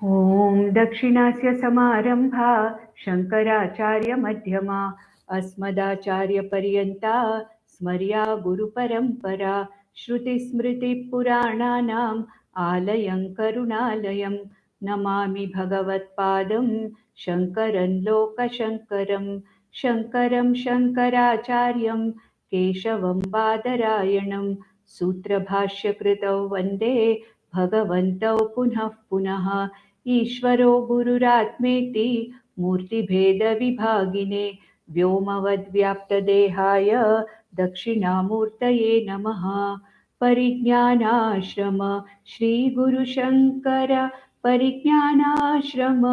ॐ दक्षिणस्य समारम्भा शङ्कराचार्यमध्यमा अस्मदाचार्यपर्यन्ता स्मर्या गुरुपरम्परा श्रुतिस्मृतिपुराणानाम् आलयं करुणालयं नमामि भगवत्पादं शङ्करं लोकशङ्करं शङ्करं शङ्कराचार्यं केशवं बादरायणं सूत्रभाष्यकृतौ वन्दे भगवन्तौ पुनः पुनः ईश्वरो गुरुरात्मेति मूर्तिभेदविभागिने व्योमवद्व्याप्तदेहाय दक्षिणामूर्तये नमः। परिज्ञानाश्रम श्रीगुरुशङ्कर परिज्ञानाश्रम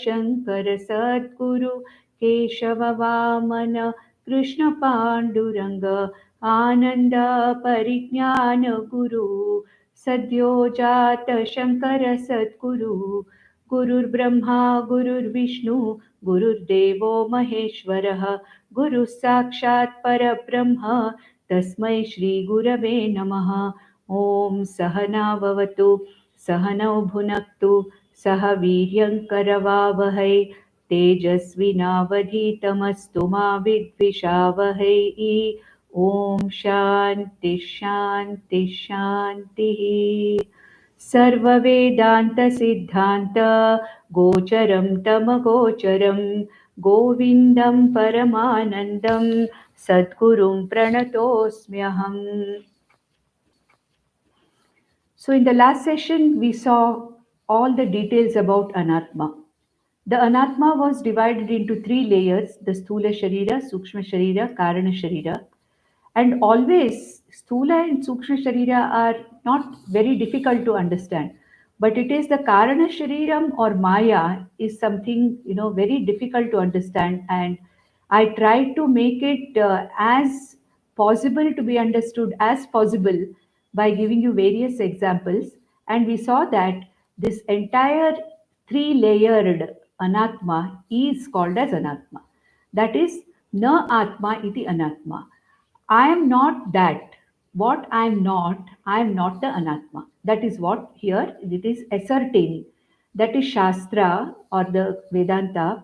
शङ्कर सद्गुरु केशव वामन कृष्णपाण्डुरङ्ग आनन्द परिज्ञान गुरु सद्यो जात शङ्कर सद्गुरु गुरुर्ब्रह्मा गुरुर्विष्णु गुरुर्देवो महेश्वरः गुरुः साक्षात् परब्रह्म तस्मै श्रीगुरवे नमः। ॐ सहना भवतु सहनौ भुनक्तु सह वीर्यङ्करवावहै तेजस्विनावधीतमस्तु मा विद्विषावहै। ॐ शान्ति शान्ति शान्तिः। सर्ववेदान्तसिद्धान्त गोचरं तमगोचरं गोविन्दं परमानन्दं सद्गुरुं प्रणतोऽस्म्यहम्. So in the last session we saw all the details about anatma. The anatma was divided into three layers: the sthula sharira, sukshma sharira, karana sharira. And always sthula and sukshma sharira are not very difficult to understand, but it is the karana shariram or maya is something very difficult to understand, and I tried to make it as possible to be understood as possible by giving you various examples. And we saw that this entire three layered anatma is called as anatma. That is, na atma iti anatma. I am not that. What I am not the anatma. That is what here it is ascertaining. That is Shastra or the Vedanta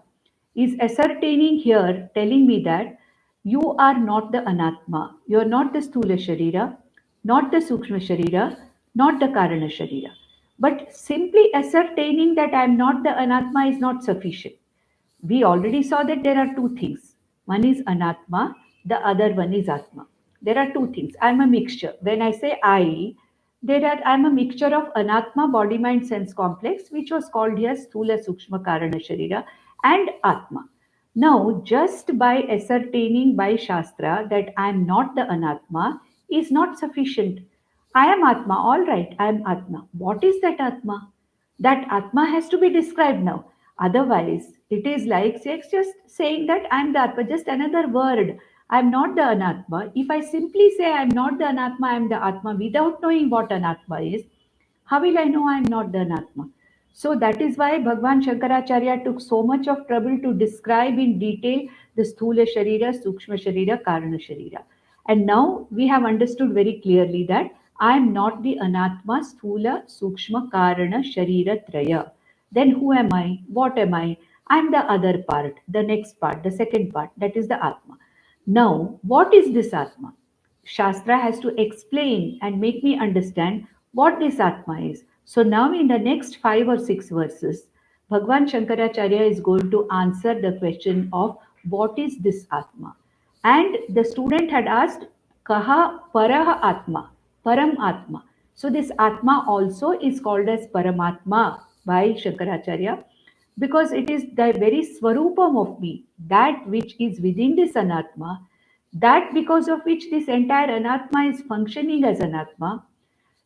is ascertaining here, telling me that you are not the anatma. You are not the Sthula Sharira, not the Sukshma Sharira, not the Karana Sharira. But simply ascertaining that I am not the anatma is not sufficient. We already saw that there are two things. One is anatma, the other one is atma. There are two things. I'm a mixture. When I say I'm a mixture of anatma, body, mind, sense complex, which was called here sthula, sukshma, karana, sharira, and atma. Now, just by ascertaining by Shastra that I am not the anatma is not sufficient. I am atma, all right, I am atma. What is that atma? That atma has to be described now. Otherwise, it is like just saying that I am the atma, just another word. I am not the anatma. If I simply say I am not the anatma, I am the atma without knowing what anatma is, how will I know I am not the anatma? So that is why Bhagwan Shankaracharya took so much of trouble to describe in detail the Sthula Sharira, Sukshma Sharira, Karana Sharira. And now we have understood very clearly that I am not the Anatma, Sthula, Sukshma, Karana, Sharira, Traya. Then who am I? What am I? I am the other part, the next part, the second part, that is the Atma. Now, what is this Atma? Shastra has to explain and make me understand what this Atma is. So now in the next 5 or 6 verses, Bhagwan Shankaracharya is going to answer the question of what is this Atma. And the student had asked, Kaha Paraha Atma, Param Atma. So this Atma also is called as Paramatma by Shankaracharya because it is the very Swarupam of me, that which is within this Anatma, that because of which this entire Anatma is functioning as Anatma,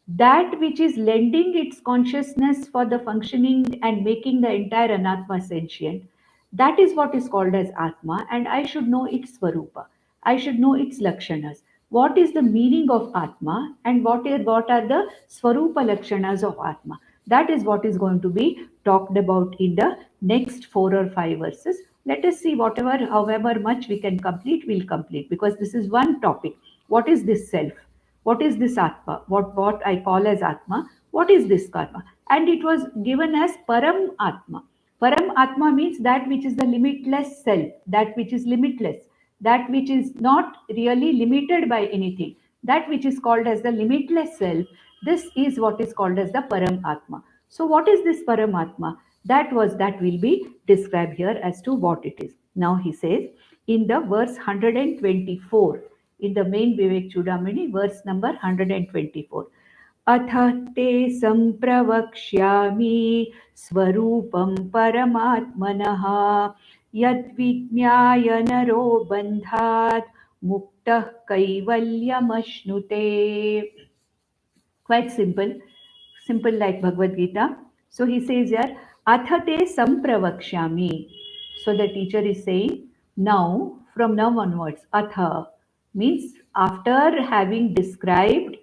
that which is lending its consciousness for the functioning and making the entire anatma sentient, that is what is called as atma, and I should know its swarupa. I should know its lakshanas. What is the meaning of atma and what are the swarupa lakshanas of atma? That is what is going to be talked about in the next 4 or 5 verses. Let us see however much we can complete, we'll complete, because this is one topic. What is this self? What is this Atma? What I call as Atma? What is this karma? And it was given as Param Atma. Param Atma means that which is the limitless self, that which is limitless, that which is not really limited by anything, that which is called as the limitless self. This is what is called as the Param Atma. So, what is this Param Atma? That will be described here as to what it is. Now he says in the verse 124, in the main Vivekachudamani, verse number 124. अथ ते सम्प्रवक्ष्यामि स्वरूपं परमात्मनः यद्विज्ञाय नरो बन्धात् मुक्तः कैवल्यमश्नुते. Quite simple like Bhagavad Gita. So he says here, Athate Sampravakshami. So the teacher is saying, now, from now onwards, Atha means after having described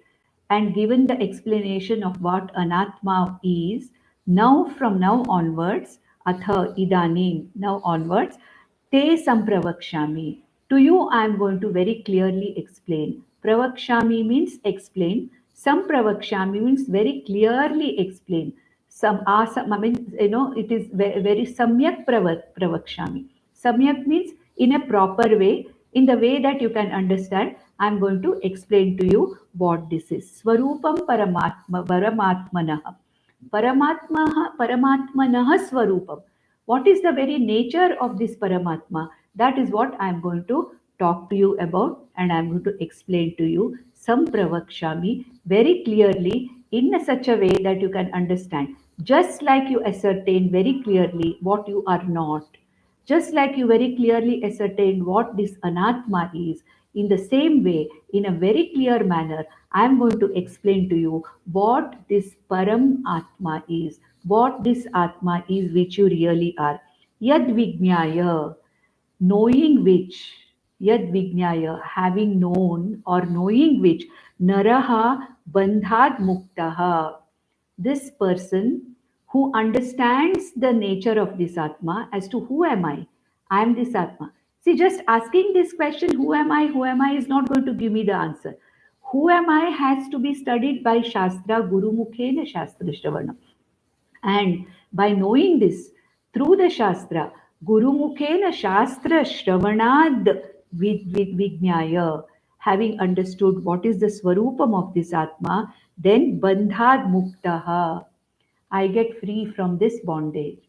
and given the explanation of what anatma is, now from now onwards, Atha Idanim, now onwards, Te Sampravakshami. To you, I am going to very clearly explain. Pravakshami means explain. Sampravakshami means very clearly explain. I mean, it is very samyak pravakshami. Samyak means in a proper way, in the way that you can understand. I am going to explain to you what this is. Swarupam paramatmanah. Paramatmanah swarupam. What is the very nature of this Paramatma? That is what I am going to talk to you about, and I am going to explain to you some pravakshami very clearly in such a way that you can understand. Just like you ascertain very clearly what you are not, just like you very clearly ascertain what this anatma is, in the same way, in a very clear manner, I am going to explain to you what this Param Atma is, what this Atma is which you really are. Yad Vijnaya, knowing which, Yad Vijnaya, having known or knowing which, Naraha Bandhad Muktaha, this person who understands the nature of this Atma as to who am I am this Atma. See, just asking this question, who am I, is not going to give me the answer. Who am I has to be studied by Shastra, Guru Mukhena Shastra Shravana. And by knowing this through the Shastra, Guru Mukhena Shastra Shravanad Vijnaya, having understood what is the Swarupam of this Atma, then Bandhad Muktaha, I get free from this bondage.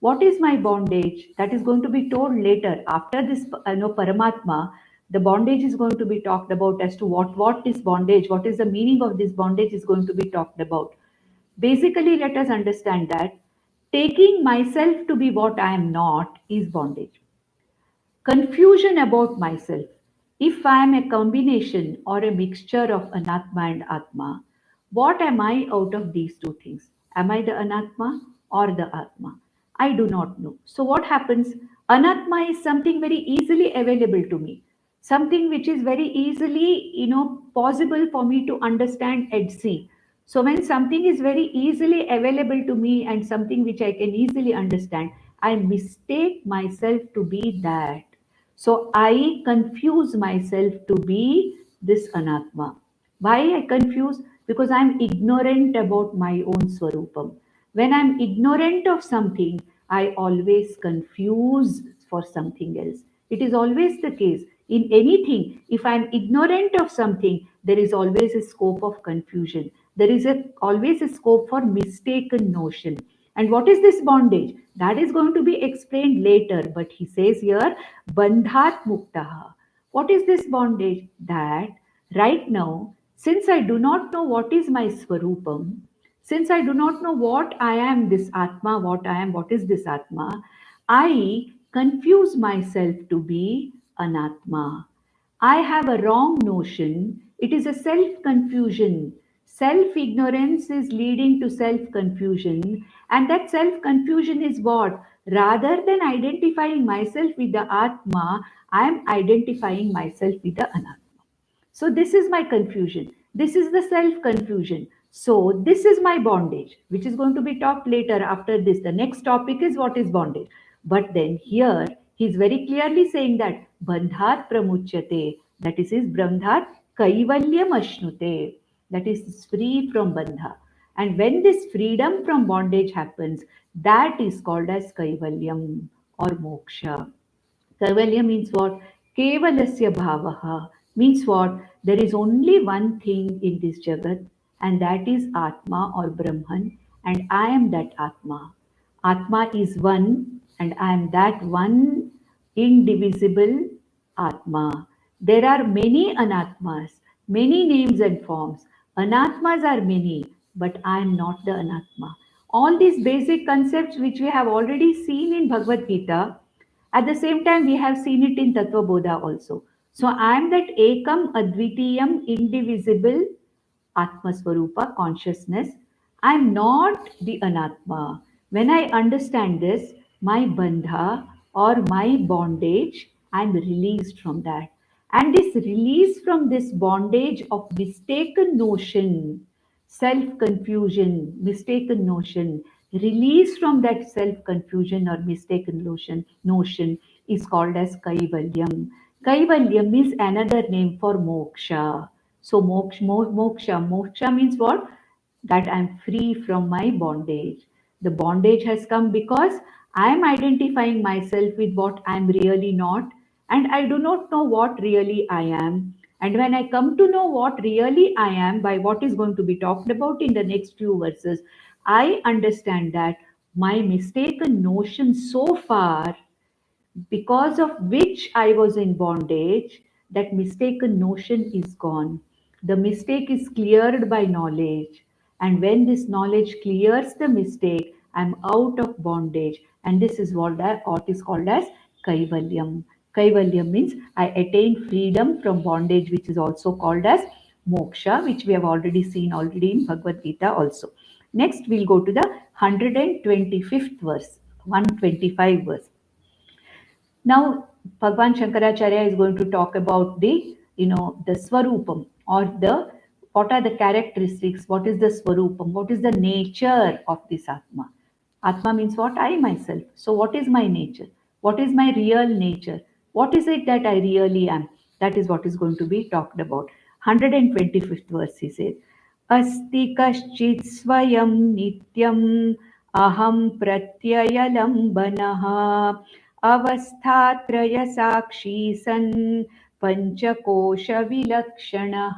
What is my bondage? That is going to be told later. After this Paramatma, the bondage is going to be talked about as to what is bondage, what is the meaning of this bondage is going to be talked about. Basically, let us understand that taking myself to be what I am not is bondage. Confusion about myself. If I am a combination or a mixture of anatma and atma, what am I out of these two things? Am I the anatma or the atma? I do not know. So, what happens? Anatma is something very easily available to me, something which is very easily, possible for me to understand and see. So, when something is very easily available to me and something which I can easily understand, I mistake myself to be that. So I confuse myself to be this anatma. Why I confuse? Because I'm ignorant about my own swarupam. When I'm ignorant of something, I always confuse for something else. It is always the case. In anything, if I'm ignorant of something, there is always a scope of confusion. There is always a scope for mistaken notion. And what is this bondage? That is going to be explained later. But he says here, Bandhat Muktaha. What is this bondage? That right now, since I do not know what is my Swarupam, since I do not know what I am, this Atma, what is this Atma, I confuse myself to be Anatma. I have a wrong notion. It is a self confusion. Self ignorance is leading to self confusion. And that self confusion is what? Rather than identifying myself with the Atma, I am identifying myself with the Anatma. So this is my confusion. This is the self confusion. So this is my bondage, which is going to be talked later after this. The next topic is what is bondage. But then here he's very clearly saying that bandhat pramuchyate, that is his bandhat kaivalyam ashnute, that is free from bandha. And when this freedom from bondage happens, that is called as Kaivalyam or Moksha. Kaivalya means what? Kevalasya bhavaha means what? There is only one thing in this jagat, and that is Atma or Brahman, and I am that Atma. Atma is one, and I am that one indivisible Atma. There are many anatmas, many names and forms. Anatmas are many, but I am not the anatma. All these basic concepts which we have already seen in Bhagavad Gita, at the same time, we have seen it in Tattva Bodha also. So I am that Ekam Advitiyam indivisible Atmaswarupa consciousness. I am not the Anatma. When I understand this, my bandha or my bondage, I am released from that. And this release from this bondage of mistaken notion, self confusion, mistaken notion, release from that self confusion or mistaken notion is called as Kaivalyam. Kaivalyam is another name for moksha. So moksha means what? That I'm free from my bondage. The bondage has come because I am identifying myself with what I'm really not, and I do not know what really I am. And when I come to know what really I am by what is going to be talked about in the next few verses, I understand that my mistaken notion so far, because of which I was in bondage, that mistaken notion is gone. The mistake is cleared by knowledge. And when this knowledge clears the mistake, I'm out of bondage. And this is what is called as Kaivalyam. Kaivalyam means I attain freedom from bondage, which is also called as moksha, which we have already seen already in Bhagavad Gita also. Next, we'll go to the 125th verse, 125 verse. Now, Bhagwan Shankaracharya is going to talk about the Swarupam or what are the characteristics, what is the Swarupam, what is the nature of this Atma. Atma means what? I myself. So, what is my nature? What is my real nature? What is it that I really am? That is what is going to be talked about. 125th verse he says, Asti kaschit swayam nityam aham pratyayalambanaha अवस्थात्रयसाक्षी सन् पञ्चकोशविलक्षणः.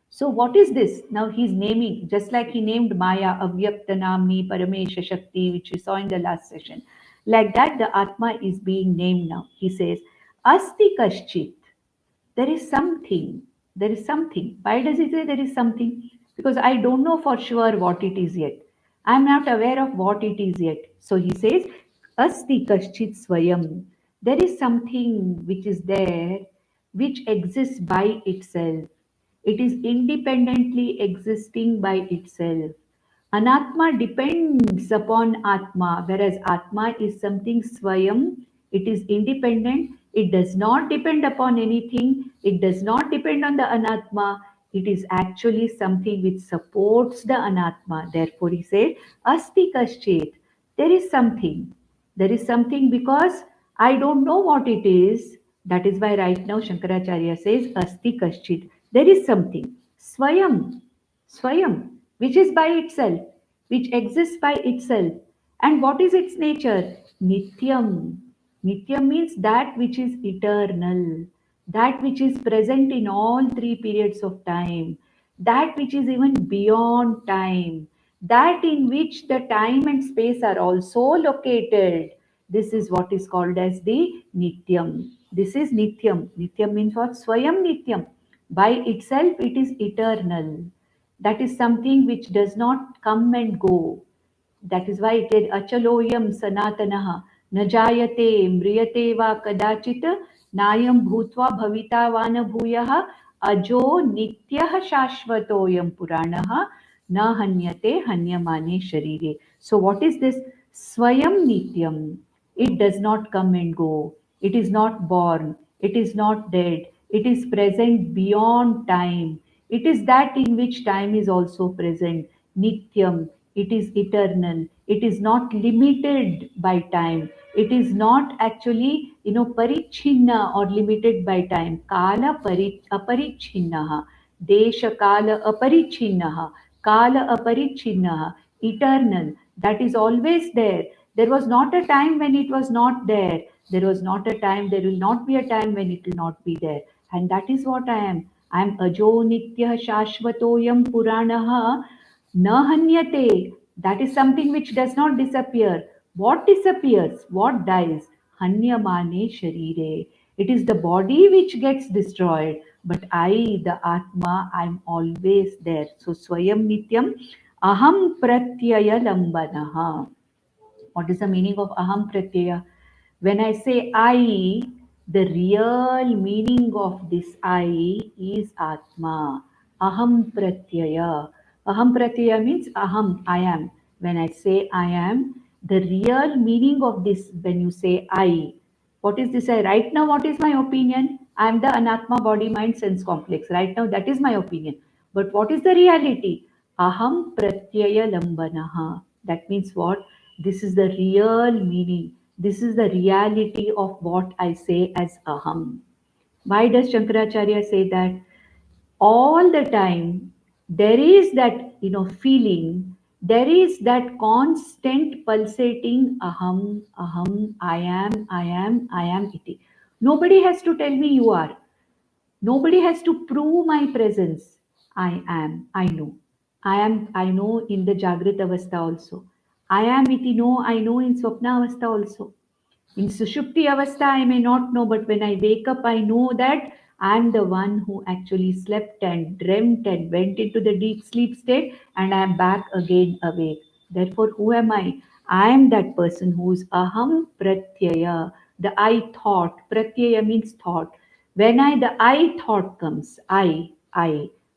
So what is this? Now he's naming, just like he named Maya, Avyakta Namni, Paramesha Shakti, which we saw in the last session. Like that, the Atma is being named now. He says, Asti Kaschit. There is something. There is something. Why does he say there is something? Because I don't know for sure what it is yet. I am not aware of what it is yet. So he says, Asti Kaschit Swayam. There is something which is there, which exists by itself. It is independently existing by itself. Anatma depends upon Atma, whereas Atma is something Swayam. It is independent. It does not depend upon anything. It does not depend on the Anatma. It is actually something which supports the Anatma. Therefore, he said, Asti Kaschet. There is something. There is something because I don't know what it is. That is why right now Shankaracharya says, Asti Kaschit. There is something. Swayam. Swayam, which is by itself, which exists by itself. And what is its nature? Nityam. Nityam means that which is eternal, that which is present in all three periods of time, that which is even beyond time, that in which the time and space are also located. This is what is called as the Nityam. This is Nityam. Nityam means what? Swayam Nityam. By itself, it is eternal. That is something which does not come and go. That is why it is achaloyam sanatanaha najayate mriyate va kadachit nayam bhutva bhavita vana bhuyah ajo nityah shashvatoyam puranah na hanyate hanyamane sharire. So what is this? Swayam nityam. It does not come and go. It is not born. It is not dead. It is present beyond time. It is that in which time is also present. Nityam. It is eternal. It is not limited by time. It is not actually, parichinna or limited by time. Kala aparichinnaha. Desha kala aparichinnaha. Kala aparichinaha, eternal, that is always there. There was not a time when it was not there. There was not a time, there will not be a time when it will not be there. And that is what I am. I am ajo nitya shashvatoyam puranaha na hanyate. That is something which does not disappear. What disappears? What dies? Hanyamane sharire. It is the body which gets destroyed, but I, the Atma, I'm always there. So Swayam Nityam Aham Pratyaya Lambanaha. What is the meaning of Aham Pratyaya? When I say I, the real meaning of this I is Atma. Aham Pratyaya. Aham Pratyaya means Aham, I am. When I say I am, the real meaning of this, when you say I, what is this I? Right now, what is my opinion? I am the anatma body mind sense complex. Right now, that is my opinion. But what is the reality? Aham pratyaya lambanaha. That means what? This is the real meaning. This is the reality of what I say as aham. Why does Shankaracharya say that? All the time there is that feeling, there is that constant pulsating aham, aham, I am iti. Nobody has to tell me you are, nobody has to prove my presence. I am, I know, I know in the jagrat avastha also, I am iti, no, I know in swapna avastha also. In Sushupti Avastha, I may not know, but when I wake up, I know that I am the one who actually slept and dreamt and went into the deep sleep state, and I am back again awake. Therefore, who am I? I am that person who's Aham Pratyaya, the I thought. Pratyaya means thought. When the I thought comes, I.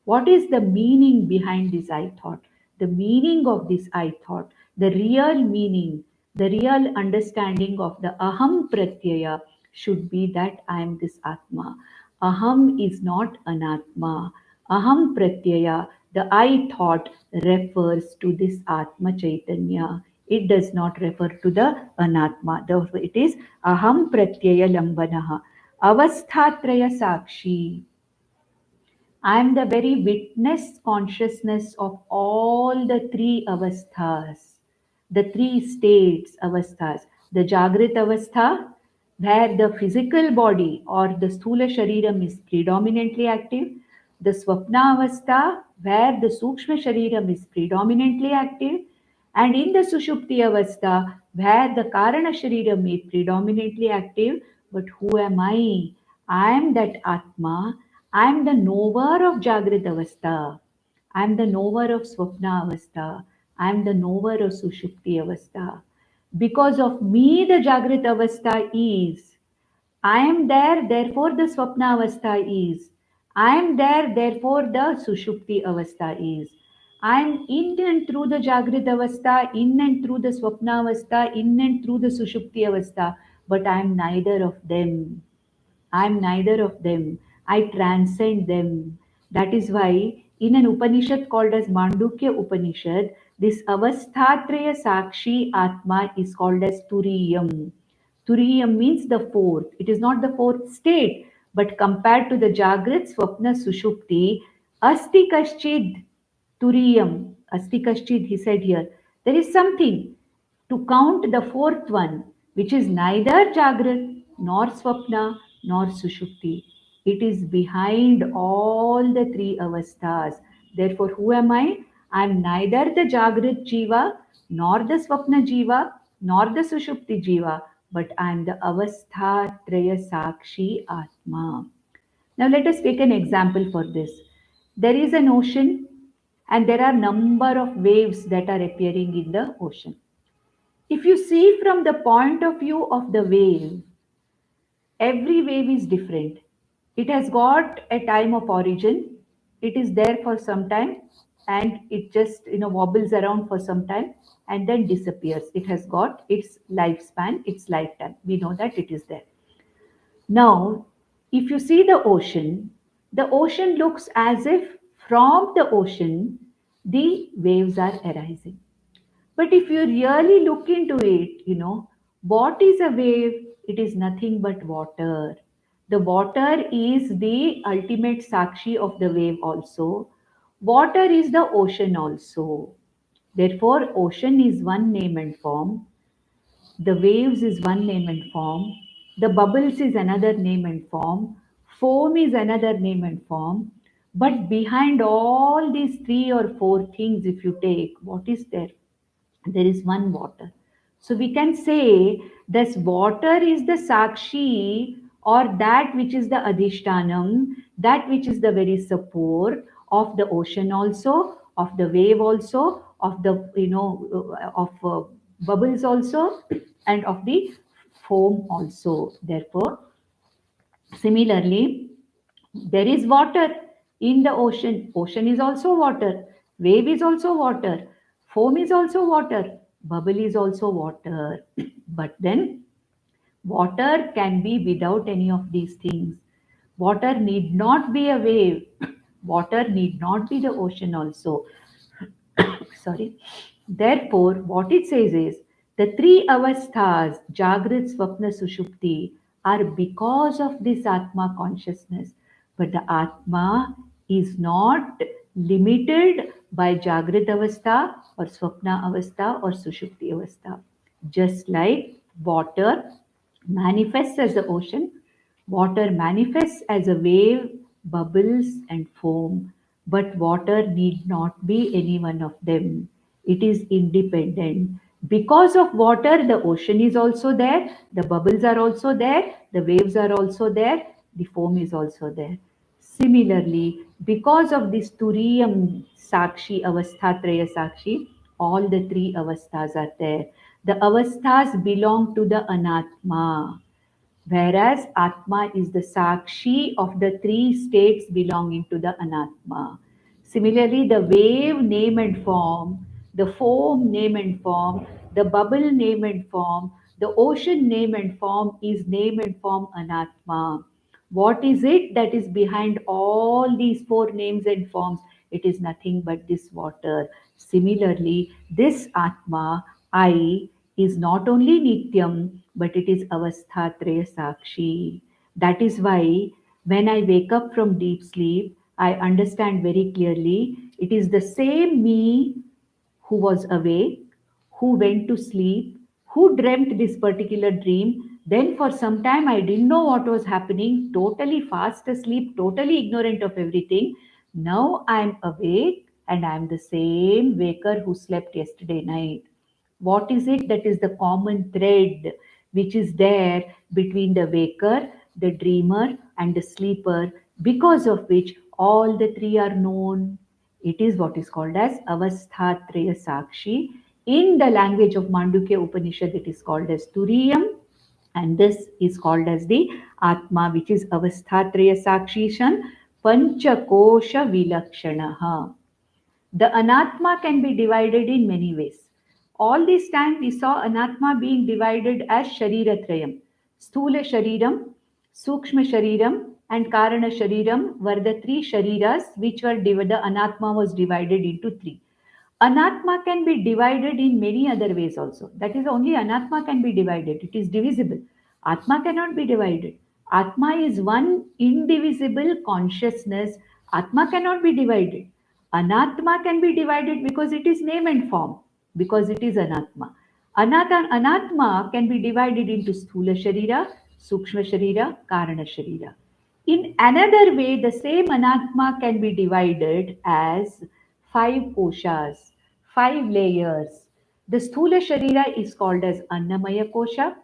What is the meaning behind this I thought? The meaning of this I thought, the real meaning, the real understanding of the aham pratyaya should be that I am this Atma. Aham is not anatma. Aham pratyaya, the I thought, refers to this Atma Chaitanya. It does not refer to the anatma. Therefore, it is aham pratyaya lambanaha. Avasthatraya sakshi. I am the very witness consciousness of all the three avasthas, the three states avasthas. The Jagrit avastha, where the physical body or the Sthula Shariram is predominantly active. The Swapna avastha, where the Sukshma Shariram is predominantly active. And in the Sushupti avastha, where the Karana Shariram is predominantly active. But who am I? I am that Atma. I am the knower of Jagrit Avastha. I am the knower of Swapna Avastha. I am the knower of Sushupti Avastha. Because of me, the Jagrit Avastha is. I am there, therefore the Swapna Avastha is. I am there, therefore the Sushupti Avastha is. I am in and through the Jagrit Avastha, in and through the Swapna Avastha, in and through the Sushupti Avastha, but I am neither of them. I am neither of them. I transcend them. That is why in an Upanishad called as Mandukya Upanishad, this Avasthatraya Sakshi Atma is called as Turiyam. Turiyam means the fourth. It is not the fourth state, but compared to the Jagrat, Swapna, Sushupti, Asti Kaschid Turiyam, Asti Kaschid, he said here, there is something to count the fourth one, which is neither Jagrat, nor Swapna, nor Sushupti. It is behind all the three avasthas. Therefore, who am I? I am neither the Jagrat Jiva, nor the Swapna Jiva, nor the Sushupti Jiva, but I am the Avastha Traya Sakshi Atma. Now let us take an example for this. There is an ocean and there are number of waves that are appearing in the ocean. If you see from the point of view of the wave, every wave is different. It has got a time of origin. It is there for some time and it just wobbles around for some time and then disappears. It has got its lifespan, its lifetime. We know that it is there. Now, if you see the ocean looks as if from the ocean the waves are arising. But if you really look into it, what is a wave? It is nothing but water. The water is the ultimate sakshi of the wave also. Water is the ocean also. Therefore, ocean is one name and form, the waves is one name and form, the bubbles is another name and form, foam is another name and form. But behind all these three or four things, if you take, what is there? There is one water. So we can say this water is the Sakshi, or that which is the Adhishtanam, that which is the very support of the ocean also, of the wave also, of the, of bubbles also, and of the foam also. Therefore, similarly, there is water in the ocean. Ocean is also water. Wave is also water. Foam is also water. Bubble is also water. But then water can be without any of these things. Water need not be a wave. Water need not be the ocean also. Sorry. Therefore, what it says is the three avasthas, Jagrat, Swapna, Sushupti, are because of this Atma consciousness. But the Atma is not limited by Jagrat Avastha or Swapna Avastha or Sushupti Avastha. Just like water manifests as the ocean, water manifests as a wave, bubbles, and foam, but water need not be any one of them. It is independent. Because of water, the ocean is also there, the bubbles are also there, the waves are also there, the foam is also there. Similarly, because of this Turiyam Sakshi, Avasthatraya Sakshi, all the three avasthas are there. The avasthas belong to the Anatma, whereas Atma is the Sakshi of the three states belonging to the Anatma. Similarly, the wave name and form, the foam name and form, the bubble name and form, the ocean name and form is name and form Anatma. What is it that is behind all these four names and forms? It is nothing but this water. Similarly, this Atma, I, is not only Nityam, but it is Avasthatraya Sakshi. That is why when I wake up from deep sleep, I understand very clearly it is the same me who was awake, who went to sleep, who dreamt this particular dream. Then, for some time, I didn't know what was happening, totally fast asleep, totally ignorant of everything. Now I am awake and I am the same waker who slept yesterday night. What is it that is the common thread which is there between the waker, the dreamer, and the sleeper, because of which all the three are known? It is what is called as Avasthatraya Sakshi. In the language of Mandukya Upanishad, it is called as Turiyam, and this is called as the Atma, which is Avasthatraya Sakshishan Panchakosha Vilakshanaha. The anatma can be divided in many ways. All this time we saw anatma being divided as shariratrayam. Sthula shariram, sukshma shariram, and karana shariram were the three shariras which were divided. The anatma was divided into three. Anatma can be divided in many other ways also. That is, only anatma can be divided. It is divisible. Atma cannot be divided. Atma is one indivisible consciousness. Atma cannot be divided. Anatma can be divided because it is name and form, because it is anatma. Anatma can be divided into sthula sharira, sukshma sharira, karana sharira. In another way, the same anatma can be divided as five koshas, five layers. The sthula sharira is called as annamaya kosha,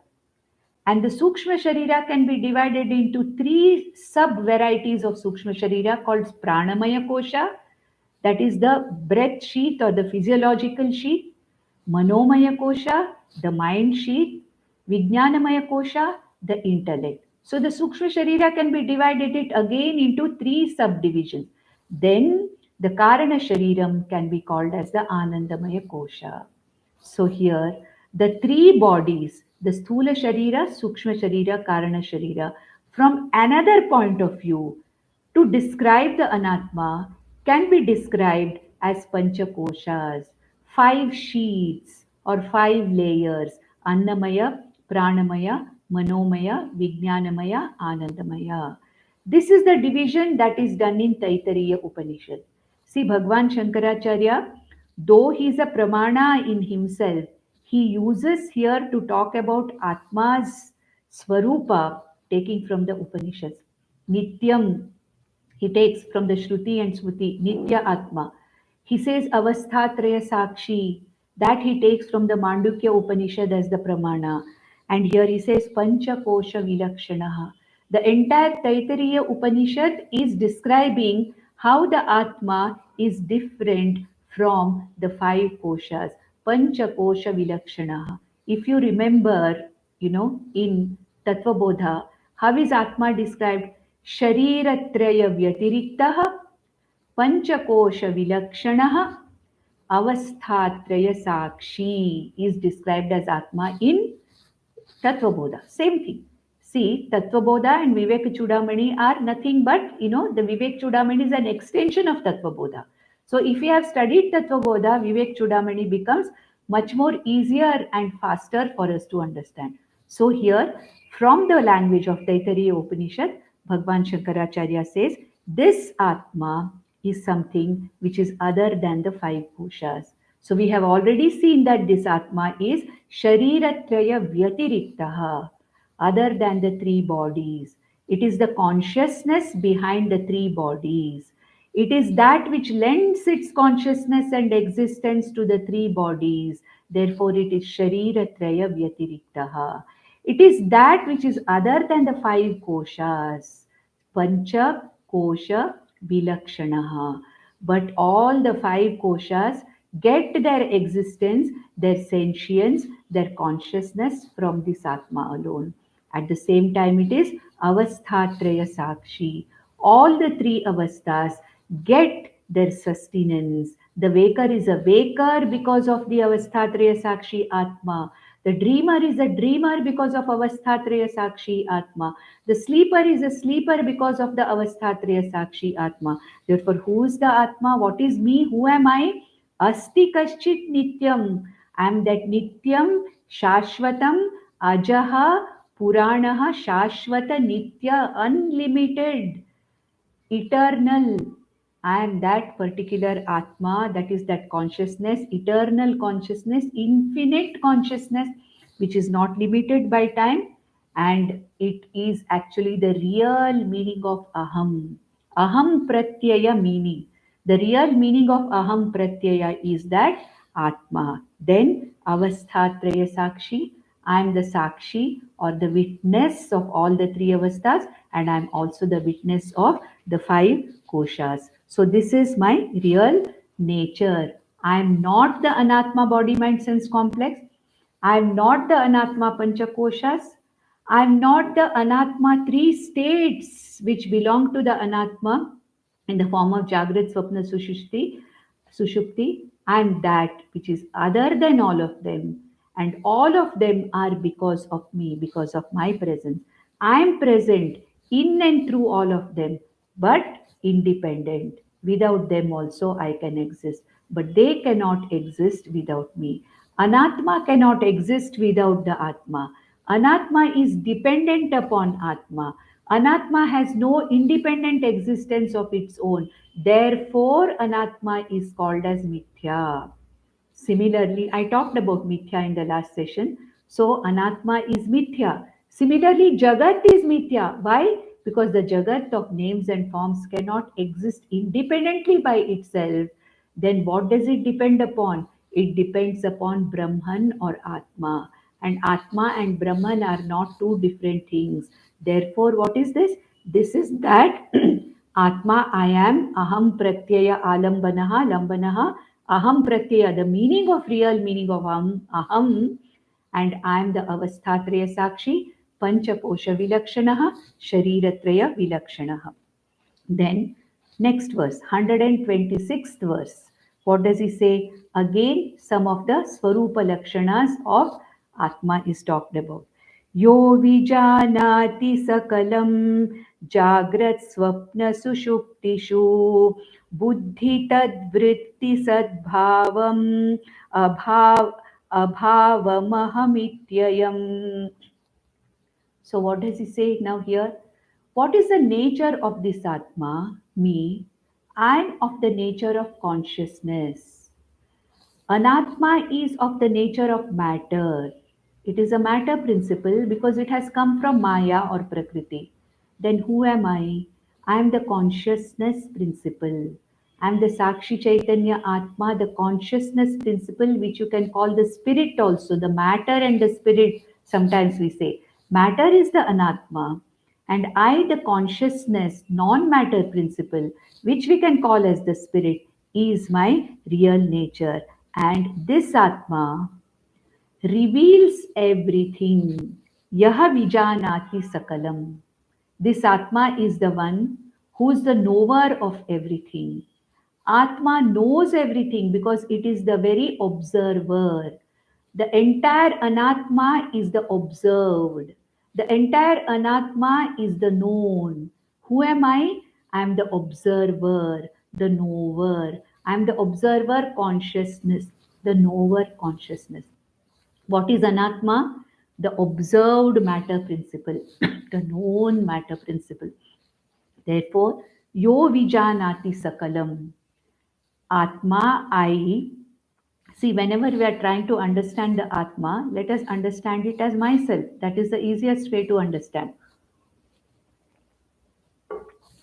and the Sukshma Sharira can be divided into three sub varieties of Sukshma Sharira called Pranamaya Kosha, that is the breath sheath or the physiological sheath, Manomaya Kosha, the mind sheath, Vijnanamaya Kosha, the intellect. So the Sukshma Sharira can be divided it again into three subdivisions. Then the Karana Shariram can be called as the Anandamaya Kosha. So here, the three bodies, the Sthula Sharira, Sukshma Sharira, Karana Sharira, from another point of view, to describe the Anatma, can be described as Panchakoshas, five sheets or five layers, Annamaya, Pranamaya, Manomaya, Vijnanamaya, Anandamaya. This is the division that is done in Taittiriya Upanishad. See, Bhagwan Shankaracharya, though he is a pramana in himself, he uses here to talk about Atma's Swarupa, taking from the Upanishads. Nityam, he takes from the Shruti and Smriti, Nitya Atma. He says Avasthatraya Sakshi, that he takes from the Mandukya Upanishad as the Pramana. And here he says Pancha Kosha Vilakshanaha. The entire Taittiriya Upanishad is describing how the Atma is different from the five koshas. Pancha Kosha Vilakshanaha. If you remember, in Tattva Bodha, how is Atma described? शरीरत्रय व्यतिरिक्तः पंचकोश विलक्षणः अवस्थात्रय Sakshi is described as Atma in Tattvabodha. Same thing. See, Tattvabodha and Vivekachudamani are nothing but, the Vivekachudamani is an extension of Tattvabodha. So if we have studied Tattvabodha, Vivekachudamani becomes much more easier and faster for us to understand. So here, from the language of Taittiriya Upanishad, Bhagwan Shankaracharya says, this Atma is something which is other than the five koshas. So we have already seen that this Atma is Shariratraya Vyatiriktaha, other than the three bodies. It is the consciousness behind the three bodies. It is that which lends its consciousness and existence to the three bodies. Therefore, it is Shariratraya Vyatiriktaha. It is that which is other than the five koshas. Pancha Kosha Vilakshanaha. But all the five koshas get their existence, their sentience, their consciousness from this Atma alone. At the same time, it is Avasthatraya Sakshi. All the three avasthas get their sustenance. The waker is a waker because of the Avasthatraya Sakshi Atma. The dreamer is a dreamer because of Avasthatraya Sakshi Atma. The sleeper is a sleeper because of the Avasthatraya Sakshi Atma. Therefore, who is the Atma? What is me? Who am I? Asti kaschit nityam. I am that nityam, shashvatam, ajaha, puranaha, shashvata, nitya, unlimited, eternal. I am that particular Atma, that is that consciousness, eternal consciousness, infinite consciousness, which is not limited by time, and it is actually the real meaning of Aham. Aham Pratyaya meaning. The real meaning of Aham Pratyaya is that Atma. Then Avasthatraya Sakshi. I am the Sakshi or the witness of all the three avasthas, and I am also the witness of the five koshas. So this is my real nature. I am not the anatma body mind sense complex. I am not the anatma panchakoshas. I am not the anatma three states which belong to the anatma in the form of Jagrat, Swapna, Sushupti. I am that which is other than all of them. And all of them are because of me, because of my presence. I am present in and through all of them, but independent. Without them also I can exist, but they cannot exist without me. Anatma cannot exist without the Atma. Anatma is dependent upon Atma. Anatma has no independent existence of its own. Therefore, Anatma is called as Mithya. Similarly, I talked about Mithya in the last session. So, Anatma is Mithya. Similarly, Jagat is Mithya. Why? Because the Jagat of names and forms cannot exist independently by itself. Then what does it depend upon? It depends upon Brahman or Atma. And Atma and Brahman are not two different things. Therefore, what is this? This is that Atma, I am, Aham Pratyaya Alambanaha, Lambanaha, Aham Pratyaya, the meaning of real meaning of Aham, and I am the Avasthatraya Sakshi, Panchakosha Vilakshanaha, Shariratraya Vilakshanaha. Then, next verse, 126th verse. What does he say? Again, some of the Swarupa Lakshanas of Atma is talked about. Yo vijanati sakalam jagrat swapna sushuptishu buddhi tadvritti sadbhavam abhavamahamityayam. So what does he say now here? What is the nature of this Atma, me? I'm of the nature of consciousness. Anatma is of the nature of matter. It is a matter principle because it has come from Maya or Prakriti. Then who am I? I am the consciousness principle. I am the Sakshi Chaitanya Atma, the consciousness principle, which you can call the spirit also, the matter and the spirit. Sometimes we say matter is the Anatma, and I, the consciousness, non matter principle, which we can call as the spirit, is my real nature. And this Atma reveals everything. Yaha vijanati sakalam. This Atma is the one who is the knower of everything. Atma knows everything because it is the very observer. The entire anatma is the observed. The entire anatma is the known. Who am I? I am the observer, the knower. I am the observer consciousness, the knower consciousness. What is anatma? The observed matter principle, the known matter principle. Therefore, yo vijanati sakalam. Atma, I. See, whenever we are trying to understand the Atma, let us understand it as myself. That is the easiest way to understand.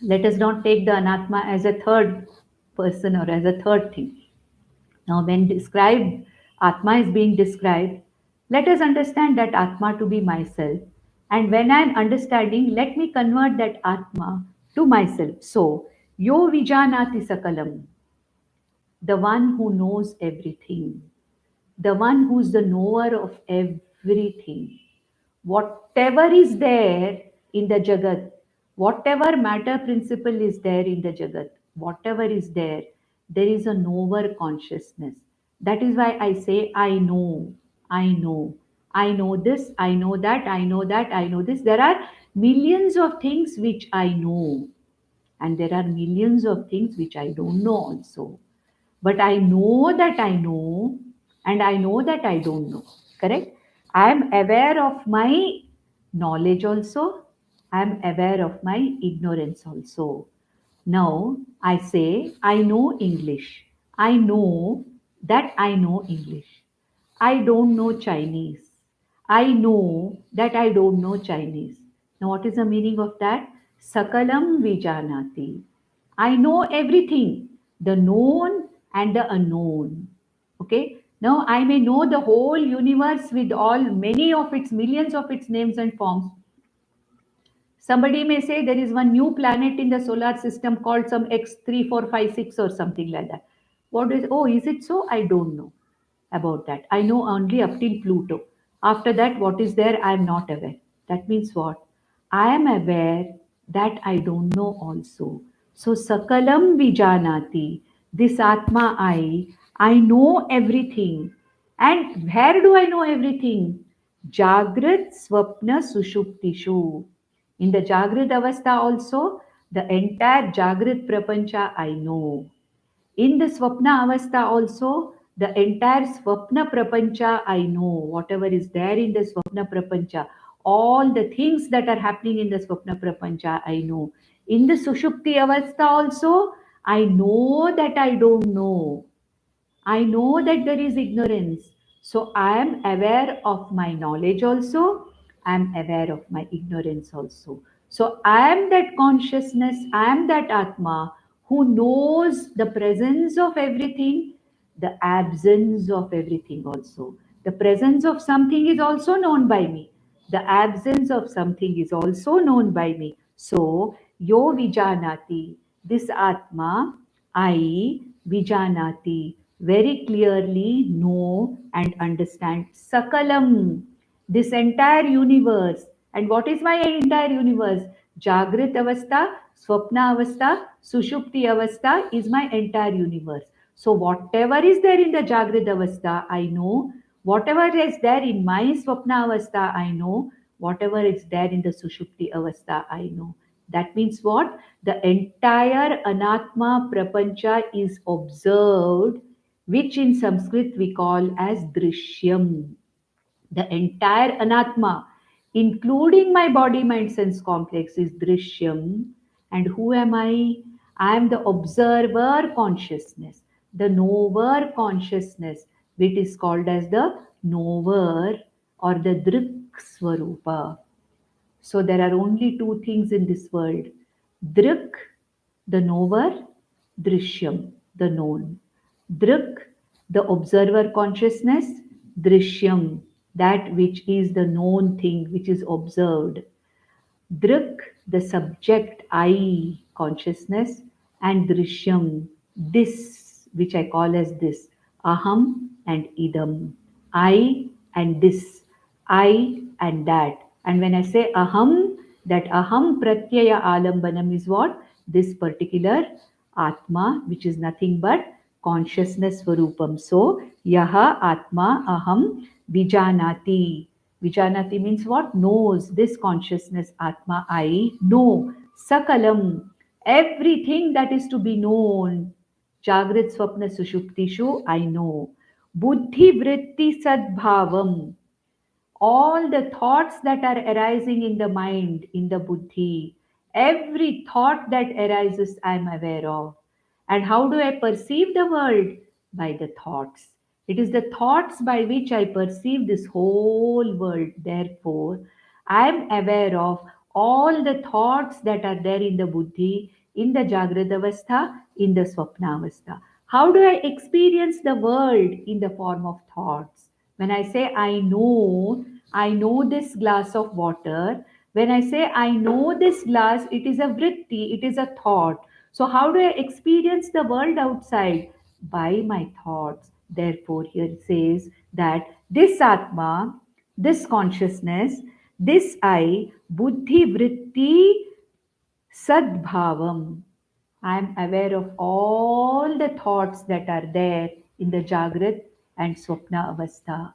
Let us not take the Anatma as a third person or as a third thing. Now, when described, Atma is being described, let us understand that Atma to be myself. And when I am understanding, let me convert that Atma to myself. So, yo vijanati sakalam, the one who knows everything, the one who's the knower of everything. Whatever is there in the Jagat, whatever matter principle is there in the Jagat, whatever is there, there is a knower consciousness. That is why I say, I know, I know. I know this, I know that, I know that, I know this. There are millions of things which I know, and there are millions of things which I don't know also. But I know that I know, and I know that I don't know. Correct? I am aware of my knowledge also. I am aware of my ignorance also. Now I say, I know English. I know that I know English. I don't know Chinese. I know that I don't know Chinese. Now, what is the meaning of that? Sakalam vijanati. I know everything, the known and the unknown. Okay. Now, I may know the whole universe with all many of its millions of its names and forms. Somebody may say there is one new planet in the solar system called some X3456 or something like that. What is, oh, is it so? I don't know about that. I know only up till Pluto. After that, what is there? I am not aware. That means what? I am aware that I don't know also. So, Sakalam Vijanati, this Atma I know everything. And where do I know everything? Jagrat Swapna Sushuptishu. In the Jagrat Avastha also, the entire Jagrat Prapancha I know. In the Swapna Avastha also, the entire Swapna Prapancha I know. Whatever is there in the Swapna Prapancha, all the things that are happening in the Swapna Prapancha I know. In the Sushupti Avastha also, I know that I don't know. I know that there is ignorance. So I am aware of my knowledge also. I am aware of my ignorance also. So I am that consciousness, I am that Atma who knows the presence of everything, the absence of everything also. The presence of something is also known by me. The absence of something is also known by me. So, yo vijanati, this Atma, I vijanati, very clearly know and understand Sakalam, this entire universe. And what is my entire universe? Jagrit Avastha, Swapna Avastha, Sushupti Avastha is my entire universe. So, whatever is there in the Jagrit Avastha, I know. Whatever is there in my Swapna Avastha, I know. Whatever is there in the Sushupti Avastha, I know. That means what? The entire Anatma Prapancha is observed, which in Sanskrit we call as Drishyam. The entire Anatma, including my body, mind, sense complex, is Drishyam. And who am I? I am the observer consciousness, the knower consciousness, which is called as the knower or the drik swarupa. So there are only two things in this world: drik, the knower, drishyam, the known. Drik, the observer consciousness, drishyam, that which is the known thing, which is observed. Drik, the subject I consciousness, and Drishyam, this, which I call as this, Aham and Idam, I and this, I and that. And when I say Aham, that Aham Pratyaya Alambanam is what? This particular Atma, which is nothing but consciousness Swarupam. So, Yaha Atma Aham Vijanati. Vijanati means what? Knows. This consciousness, Atma, I know. Sakalam, everything that is to be known. Jagrit Swapna Sushuptishu, I know. Buddhi Vritti Sadbhavam, all the thoughts that are arising in the mind, in the buddhi, every thought that arises, I am aware of. And how do I perceive the world? By the thoughts. It is the thoughts by which I perceive this whole world. Therefore, I am aware of all the thoughts that are there in the buddhi, in the Jagrada Avastha, in the Swapna Avastha. How do I experience the world? In the form of thoughts. When I say I know this glass of water. When I say I know this glass, it is a vritti, it is a thought. So, how do I experience the world outside? By my thoughts. Therefore, here it says that this Atma, this consciousness, this I, buddhi vritti sadbhavam. I am aware of all the thoughts that are there in the Jagrat and Swapna Avastha,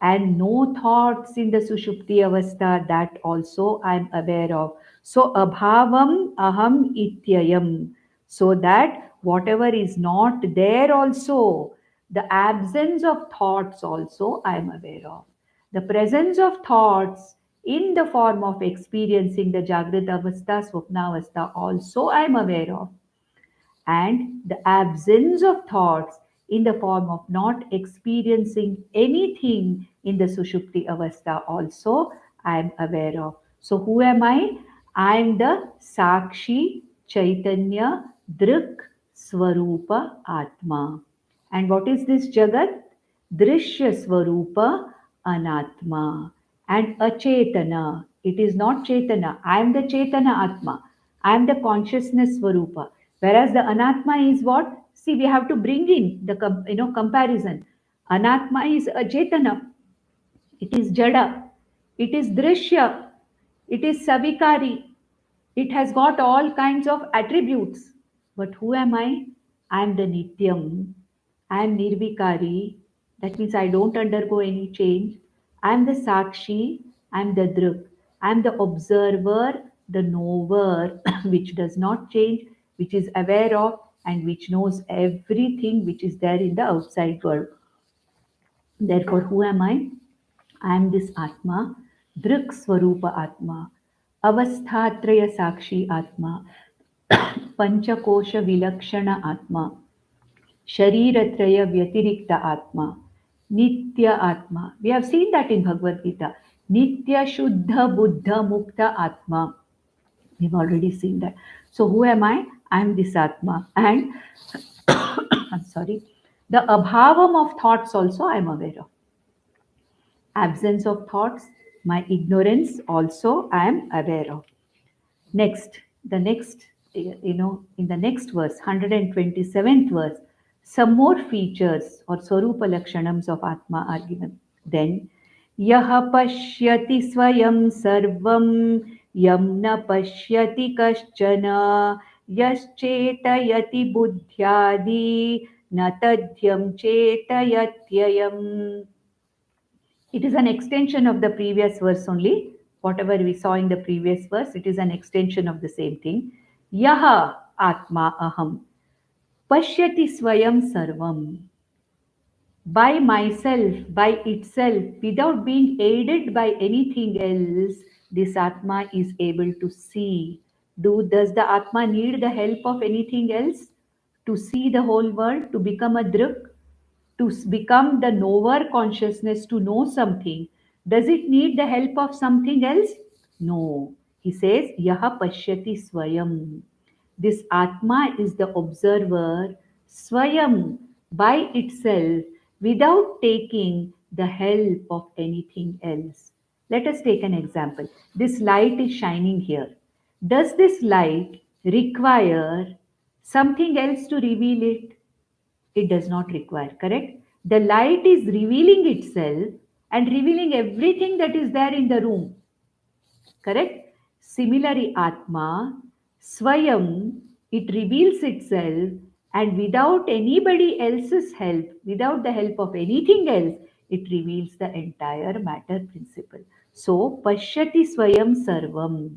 and no thoughts in the Sushupti Avastha, that also I am aware of. So abhavam aham ityayam. So that whatever is not there also, the absence of thoughts also I am aware of. The presence of thoughts in the form of experiencing the Jagrata Avastha, Swapna Avastha also I am aware of, and the absence of thoughts in the form of not experiencing anything in the Sushupti Avastha also I am aware of. So who am I? I am the Sakshi Chaitanya Drik Swarupa Atma. And what is this Jagat? Drishya Swarupa Anatma and Achetana. It is not Chetana. I am the Chetana Atma. I am the consciousness Swarupa. Whereas the Anatma is what? See, we have to bring in the comparison. Anatma is a Chetana. It is Jada. It is Drishya. It is Savikari. It has got all kinds of attributes. But who am I? I am the Nityam. I am Nirvikari. That means I don't undergo any change. I am the Sakshi. I am the Dhruk. I am the observer, the knower, which does not change, which is aware of, and which knows everything which is there in the outside world. Therefore, who am I? I am this Atma, Drik Swarupa Atma, Avasthatraya Sakshi Atma, पंचकोश विलक्षण आत्मा शरीरत्रय व्यतिरिक्त आत्मा नित्य आत्मा. We have seen that in Bhagavad Gita. Nitya Shuddha Buddha Mukta Atma. We've already seen that. So who am I? I am this Atma. And I'm sorry. The abhavam of thoughts also I am aware of. Absence of thoughts, my ignorance also I am aware of. Next, the next, in the next verse, 127th verse, some more features or Swarupa Lakshanams of Atma are given. Then, Yaha Pashyati Swayam Sarvam Yam Na Pashyati Kaschana Yaschetayati Buddhyadi Natadhyam Chetayatyayam. It is an extension of the previous verse only. Whatever we saw in the previous verse, it is an extension of the same thing. Yaha Atma Aham Pashyati Swayam Sarvam. By myself, by itself, without being aided by anything else, this Atma is able to see Does the Atma need the help of anything else to see the whole world, to become a Drik, to become the knower consciousness, to know something? Does it need the help of something else? No. He says, Yaha Pashyati Swayam. This Atma is the observer, Swayam, by itself, without taking the help of anything else. Let us take an example. This light is shining here. Does this light require something else to reveal it? It does not require, correct? The light is revealing itself and revealing everything that is there in the room. Correct? Similarly, Atma, Swayam, it reveals itself and without anybody else's help, without the help of anything else, it reveals the entire matter principle. So, Pashyati Swayam Sarvam.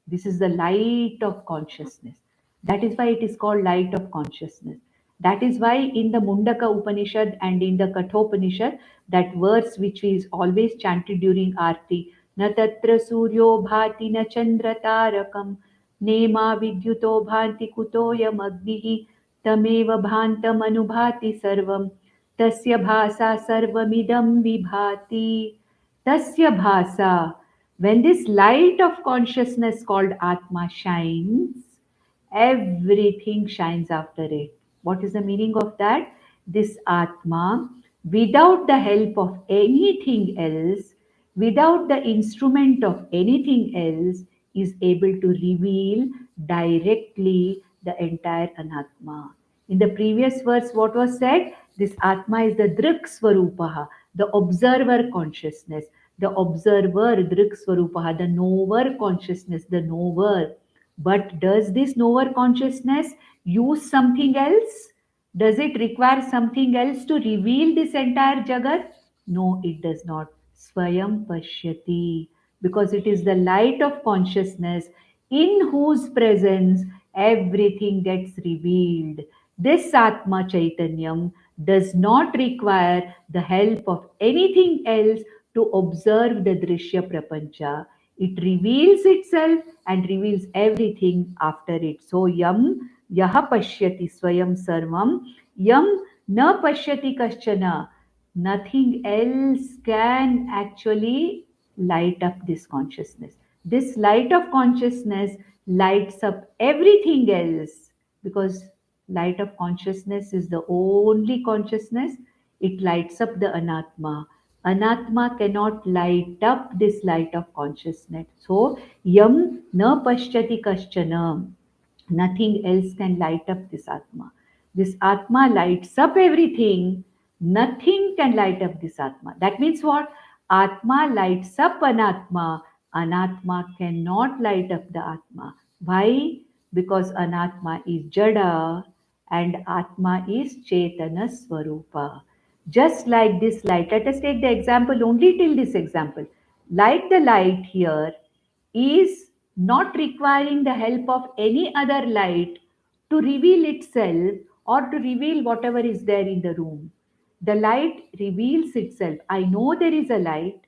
This is the light of consciousness. That is why it is called light of consciousness. That is why in the Mundaka Upanishad and in the Kathopanishad, that verse which is always chanted during Aarti, Na tatra suryo bhati na chandra tarakam, nema vidyuto bhanti kutoyam agnihi, tameva bhantam anubhati sarvam, tasya bhasa sarvamidam vibhati. Tasya bhasa, when this light of consciousness called Atma shines, everything shines after it. What is the meaning of that? This Atma, without the help of anything else, without the instrument of anything else, is able to reveal directly the entire Anatma. In the previous verse, what was said? This Atma is the Drik Swarupaha, the observer consciousness. The observer, Drik Swarupaha, the knower consciousness, the knower. But does this knower consciousness use something else? Does it require something else to reveal this entire Jagat? No, it does not. Swayam Pashyati. Because it is the light of consciousness in whose presence everything gets revealed. This Atma Chaitanyam does not require the help of anything else to observe the Drishya Prapancha. It reveals itself and reveals everything after it. So, Yam Yaha Pashyati Swayam Sarvam, Yam Na Pashyati Kaschana. Nothing else can actually light up this consciousness. This light of consciousness lights up everything else because light of consciousness is the only consciousness. It lights up the anatma. Anatma cannot light up this light of consciousness. So, yam na pashyati kaschana. Nothing else can light up this Atma. This Atma lights up everything. Nothing can light up this Atma. That means what? Atma lights up Anatma. Anatma cannot light up the Atma. Why? Because Anatma is Jada and Atma is Chetana Swarupa. Just like this light, let us take the example only till this example. Like the light here is not requiring the help of any other light to reveal itself or to reveal whatever is there in the room. The light reveals itself. I know there is a light.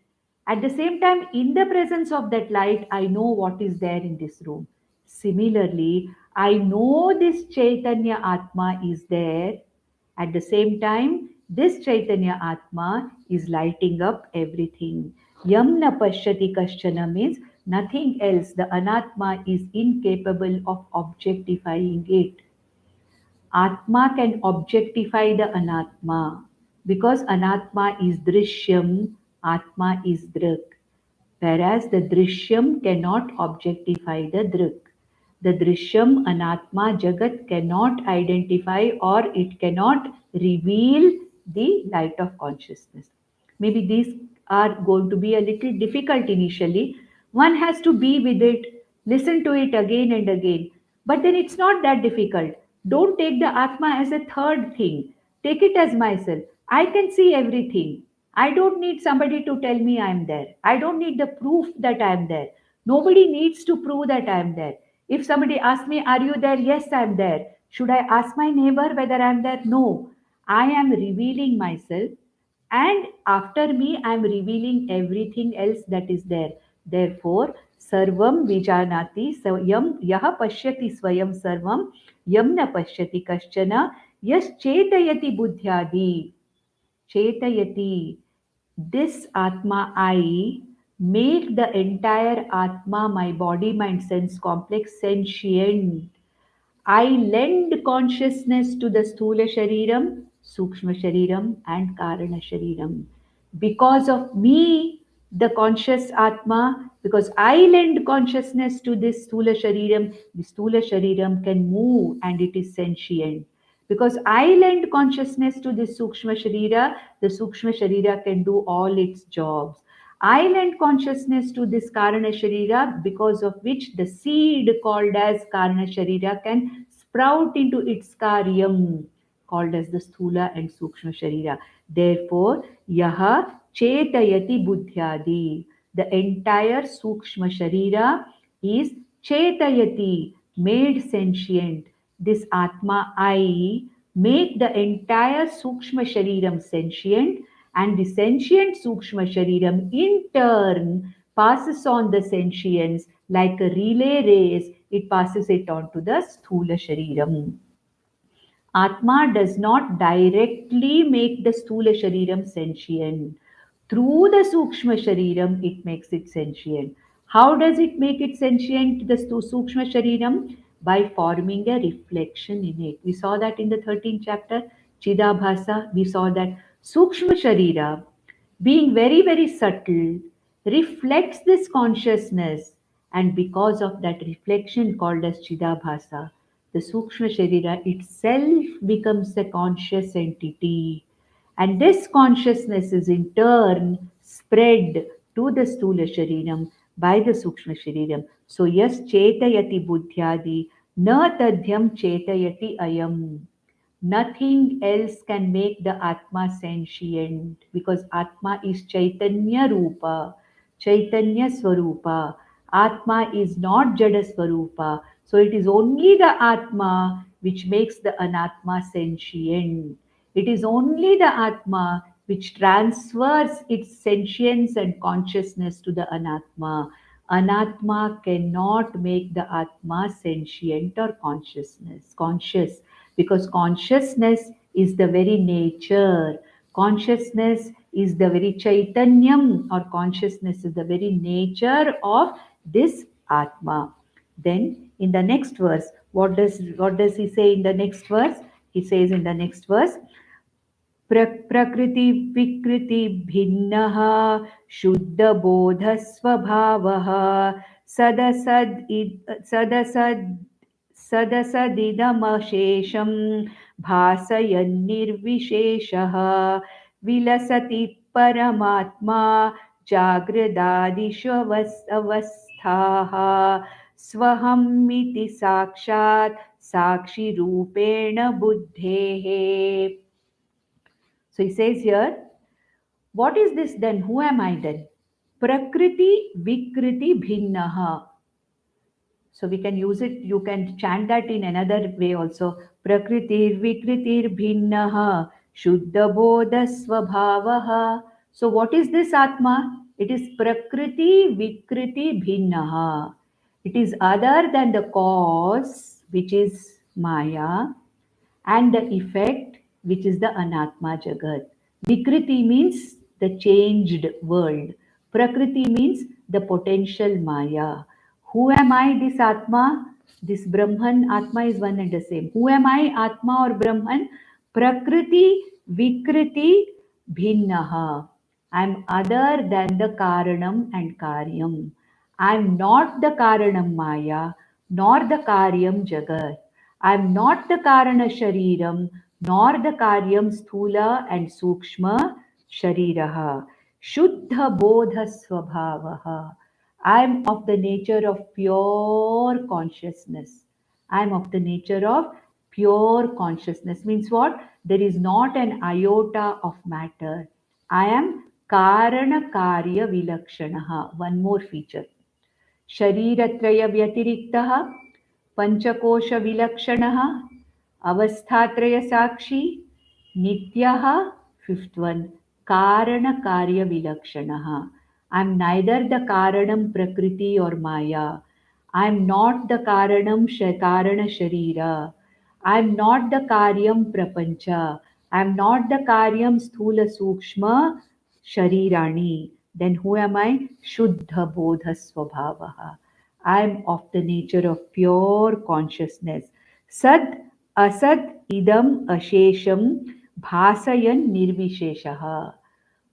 At the same time, in the presence of that light, I know what is there in this room. Similarly, I know this Chaitanya Atma is there. At the same time, this Chaitanya Atma is lighting up everything. Yam na pashyati kaschana means nothing else. The Anatma is incapable of objectifying it. Atma can objectify the Anatma because Anatma is Drishyam, Atma is Drik. Whereas the Drishyam cannot objectify the Drik. The Drishyam Anatma Jagat cannot identify or it cannot reveal the light of consciousness. Maybe these are going to be a little difficult initially. One has to be with it, listen to it again and again. But then it's not that difficult. Don't take the Atma as a third thing. Take it as myself. I can see everything. I don't need somebody to tell me I'm there. I don't need the proof that I'm there. Nobody needs to prove that I'm there. If somebody asks me, are you there? Yes, I'm there. Should I ask my neighbor whether I'm there? No. I am revealing myself and after me, I am revealing everything else that is there. Therefore, सर्वं विजानाति स्वयं यः पश्यति स्वयं सर्वं यं न पश्यति कश्चन यश्चेतयति बुद्ध्यादि chetayati. This Atma I make the entire Atma, my body, mind, sense complex sentient. I lend consciousness to the Sthula Shariram, Sukshma Shariram, and Karana Shariram. Because of me, the conscious Atma, because I lend consciousness to this Sthula Shariram, the Sthula Shariram can move and it is sentient. Because I lend consciousness to this Sukshma Sharira, the Sukshma Sharira can do all its jobs. I lend consciousness to this Karana Sharira, because of which the seed called as Karana Sharira can sprout into its Karyam, called as the Sthula and Sukshma Sharira. Therefore, Yaha Chetayati Buddhyadi. The entire Sukshma Sharira is Chetayati, made sentient. This Atma I make the entire Sukshma Shariram sentient, and the sentient Sukshma Shariram in turn passes on the sentience like a relay race, it passes it on to the Sthula Shariram. Atma does not directly make the Sthula Shariram sentient. Through the Sukshma Shariram, it makes it sentient. How does it make it sentient, the Sukshma Shariram? By forming a reflection in it. We saw that in the 13th chapter, Chidabhasa. We saw that Sukshma Sharira, being very, very subtle, reflects this consciousness, and because of that reflection called as Chidabhasa, the Sukshma Sharira itself becomes a conscious entity. And this consciousness is in turn spread to the Stula Shariram by the Sukshma Shariram. So, yes, Chetayati Buddhyadi, na tadhyam Chetayati ayam. Nothing else can make the Atma sentient, because Atma is Chaitanya Rupa, Chaitanya Swarupa. Atma is not Jada Swarupa. So it is only the Atma which makes the Anatma sentient. It is only the Atma which transfers its sentience and consciousness to the Anatma. Anatma cannot make the Atma sentient or conscious, because consciousness is the very nature. Consciousness is the very Chaitanyam, or consciousness is the very nature of this Atma. Then in the next verse, what does he say in the next verse? He says in the next verse, प्रकृति विकृति भिन्नः शुद्ध बोध स्वभावः सदसद् सदसद् सदसदिदमशेषं भासयन्निर्विशेषः विलसति परमात्मा जागृदादिष्वस्थाः स्वहमिति साक्षात् साक्षिरूपेण बुद्धेः. So he says here, what is this then? Who am I then? Prakriti Vikriti Bhinnaha. So we can use it, you can chant that in another way also. Prakritir Vikritir Bhinnaha Shuddha Bodha Swabhavaha. So what is this Atma? It is Prakriti Vikriti Bhinnaha. It is other than the cause, which is Maya, and the effect, which is the Anatma Jagat. Vikriti means the changed world. Prakriti means the potential Maya. Who am I, this Atma? This Brahman, Atma is one and the same. Who am I, Atma or Brahman? Prakriti, Vikriti, Bhinnaha. I am other than the Karanam and Karyam. I am not the Karanam Maya, nor the Karyam Jagat. I am not the Karana Shariram, nor the Karyam Sthula and Sukshma Shariraha. Shuddha Bodha Swabhavaha. I am of the nature of pure consciousness. I am of the nature of pure consciousness. Means what? There is not an iota of matter. I am Karana Karya Vilakshanaha. One more feature. शरीरत्रय व्यतिरिक्तः पंचकोशविलक्षणः अवस्थात्रयसाक्षी नित्यः. Fifth one, कारणकार्यविलक्षणः. I'm neither the Karanam Prakriti or Maya. I'm not the Karana Sharira. I'm not the Karyam Prapancha. I'm not the Karyam Sthula Sukshma Sharirani. Then who am I? Shuddha Bodha Swabhavaha. I'm of the nature of pure consciousness. Sad Asad Idam Ashesham Bhasayan Nirvisheshaha.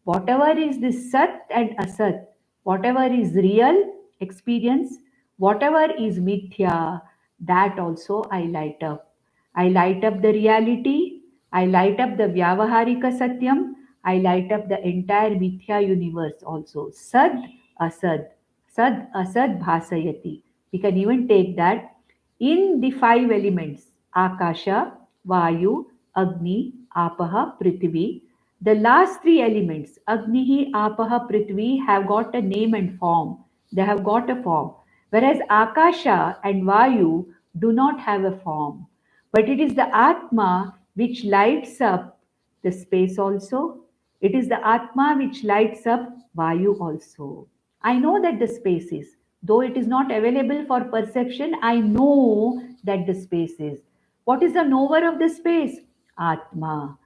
Whatever is this Sat and Asat, whatever is real experience, whatever is Mithya, that also I light up. I light up the reality, I light up the Vyavaharika Satyam, I light up the entire Mithya universe also. Sad, Asad, Sad, Asad, Bhasayati. We can even take that in the five elements Akasha, Vayu, Agni, Apaha, Prithvi. The last three elements, Agnihi, Apaha, Prithvi, have got a name and form. They have got a form. Whereas Akasha and Vayu do not have a form. But it is the Atma which lights up the space also. It is the Atma which lights up Vayu also. I know that the space is, though it is not available for perception, I know that the space is. What is the knower of the space? Atma.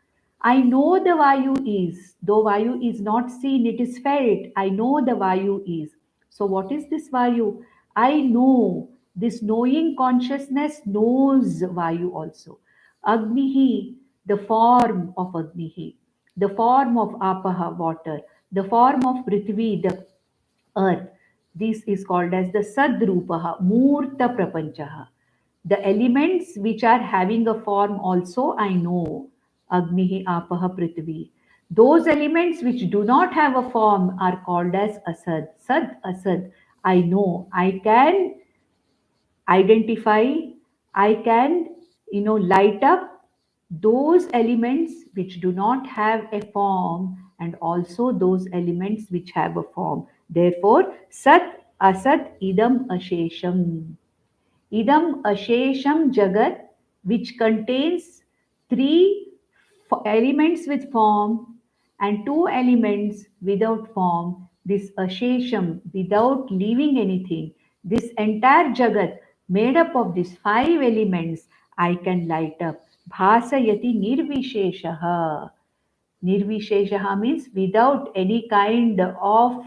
I know the Vayu is, though Vayu is not seen, it is felt. I know the Vayu is. So, what is this Vayu? I know. This knowing consciousness knows Vayu also. Agnihi, the form of Agnihi, the form of Apaha, water, the form of Prithvi, the earth. This is called as the Sadrupaha, Murta Prapanchaha. The elements which are having a form also I know. Agnihi, Apaha, Prithvi. Those elements which do not have a form are called as Asad. Sad, Asad. I know. I can identify, I can, light up those elements which do not have a form and also those elements which have a form. Therefore, Sat, Asat, Idam, Ashesham. Idam Ashesham Jagat, which contains three elements with form and two elements without form. This Ashesham, without leaving anything, this entire Jagat made up of these five elements, I can light up. Bhasayati Nirvisheshaha. Nirvisheshaha means without any kind of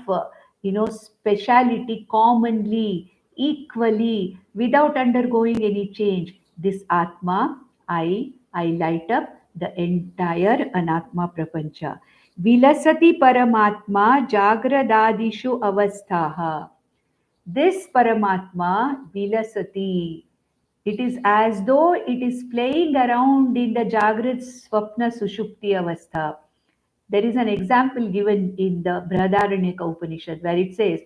speciality, commonly, equally, without undergoing any change. This Atma, I light up the entire Anatma Prapancha. Vilasati Paramatma Jagradadishu Avasthaha. This Paramatma Vilasati. It is as though it is playing around in the Jagrat Swapna Sushupti Avastha. There is an example given in the Brihadaranyaka Upanishad where it says,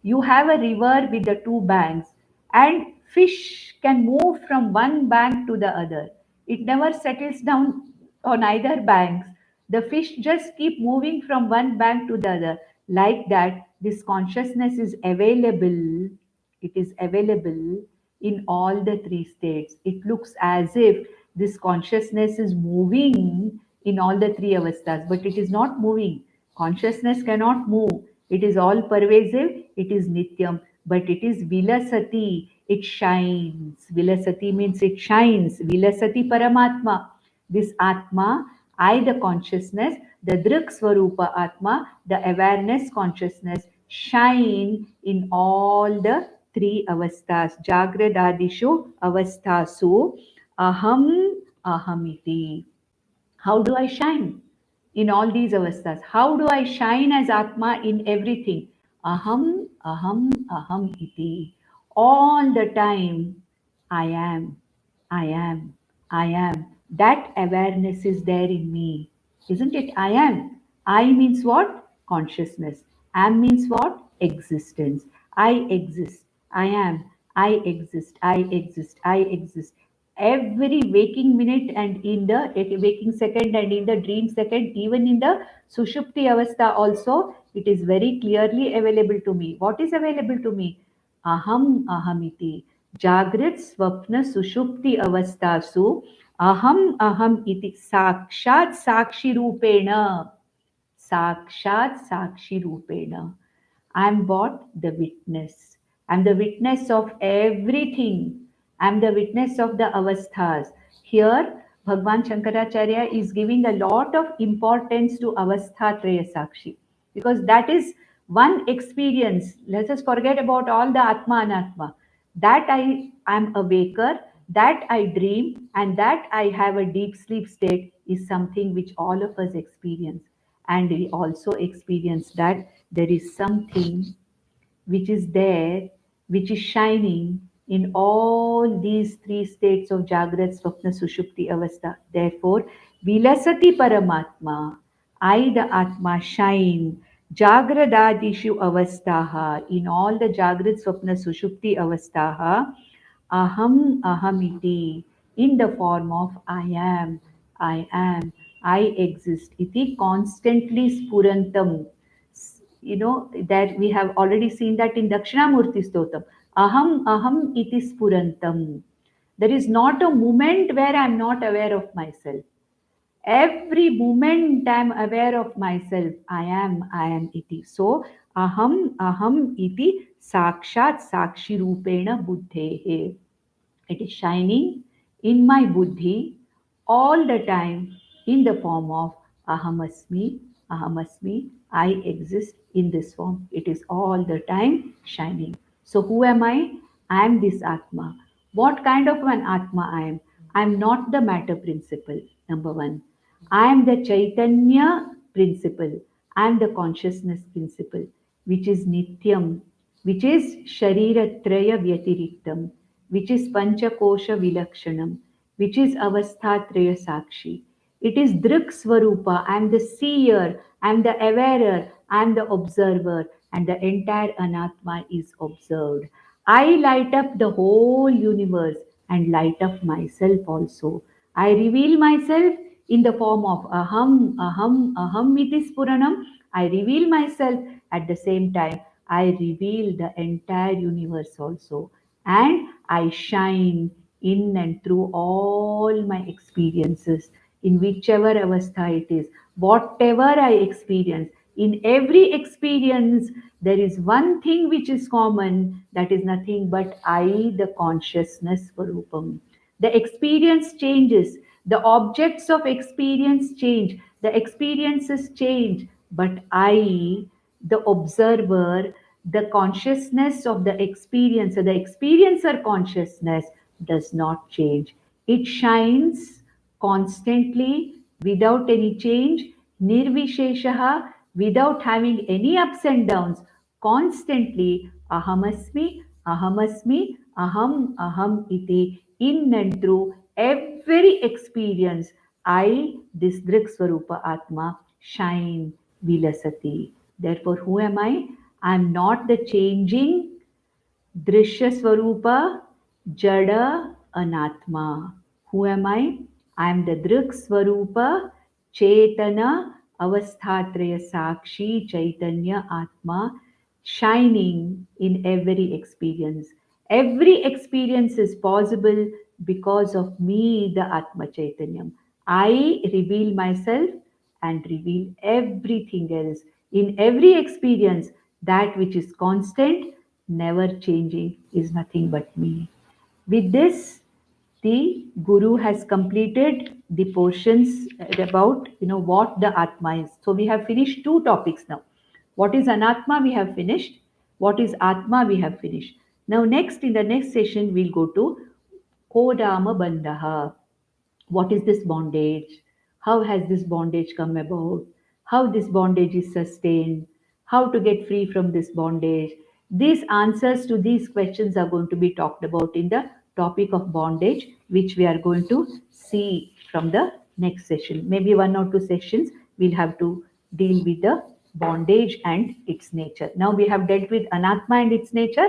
you have a river with the two banks, and fish can move from one bank to the other. It never settles down on either banks. The fish just keep moving from one bank to the other. Like that, this consciousness is available. It is available in all the three states. It looks as if this consciousness is moving in all the three avasthas, but it is not moving. Consciousness cannot move. It is all pervasive, it is nityam, but it is vilasati, it shines. Vilasati means it shines. Vilasati Paramatma. This Atma, I the consciousness, the Drik Swarupa Atma, the awareness consciousness, shine in all the three avasthas. Jagradadishu avasthasu aham ahamiti. How do I shine in all these avasthas? How do I shine as Atma in everything? Aham, aham, aham iti. All the time, I am, I am, I am. That awareness is there in me. Isn't it? I am. I means what? Consciousness. Am means what? Existence. I exist. I am. I exist. I exist. I exist. Every waking minute and in the waking second and in the dream second, even in the Sushupti Avastha also, it is very clearly available to me. What is available to me? Aham ahamiti. Jagrit Swapna Sushupti Avasthasu Aham Aham iti Sakshat Sakshi Rupena. Sakshat Sakshi Rupena. I'm what? The witness. I'm the witness of everything. I'm the witness of the avasthas. Here, Bhagwan Shankaracharya is giving a lot of importance to avastha traya sakshi, because that is one experience. Let us forget about all the atma anatma. That I am a waker, that I dream, and that I have a deep sleep state is something which all of us experience. And we also experience that there is something which is there, which is shining in all these three states of Jagrat, Swapna, Sushupti, Avastha. Therefore, Vilasati Paramatma, I the Atma shine, Jagradadishu Avastaha, in all the Jagrat, Swapna, Sushupti, Avastaha, Aham Ahamiti, in the form of I am, I exist. Iti constantly spurantam. That we have already seen that in Dakshinamurti Stotam. Aham iti spurantam. There is not a moment where I am not aware of myself. Every moment I am aware of myself. I am iti. So aham iti sakshat sakshi rupena buddhehe. It is shining in my buddhi all the time in the form of ahamasmi, ahamasmi. I exist in this form. It is all the time shining. So, who am I? I am this Atma. What kind of an Atma I am? I am not the matter principle, number one. I am the Chaitanya principle. I am the consciousness principle, which is Nityam, which is Shariratraya Vyatiriktam, which is Panchakosha Vilakshanam, which is Avasthatraya Sakshi. It is Drik Swarupa. I am the seer, I am the awarer, I am the observer, and the entire Anatma is observed. I light up the whole universe and light up myself also. I reveal myself in the form of aham iti spuranam. I reveal myself at the same time. I reveal the entire universe also. And I shine in and through all my experiences, in whichever avastha it is, whatever I experience. In every experience, there is one thing which is common, that is nothing but I, the consciousness Swarupam. The experience changes, the objects of experience change, the experiences change, but I, the observer, the consciousness of the experiencer, the experiencer consciousness does not change. It shines constantly without any change, nirvisheshaha, without having any ups and downs, constantly ahamasmi, ahamasmi, aham iti, in and through every experience. I, this Drik Swarupa Atma, shine vilasati. Therefore, who am I? I am not the changing Drishya Swarupa, Jada Anatma. Who am I? I am the Drik Swarupa, Chetana, Avasthatraya Sakshi, Chaitanya Atma, shining in every experience. Every experience is possible because of me, the Atma Chaitanyam. I reveal myself and reveal everything else. In every experience, that which is constant, never changing, is nothing but me. With this, the Guru has completed the portions about what the Atma is. So we have finished two topics now. What is Anatma? We have finished. What is Atma? We have finished. Now, next in the next session, we'll go to Kodama Bandhaha. What is this bondage? How has this bondage come about? How this bondage is sustained? How to get free from this bondage? These answers to these questions are going to be talked about in the topic of bondage, which we are going to see from the next session. Maybe one or two sessions we'll have to deal with the bondage and its nature. Now we have dealt with Anatma and its nature,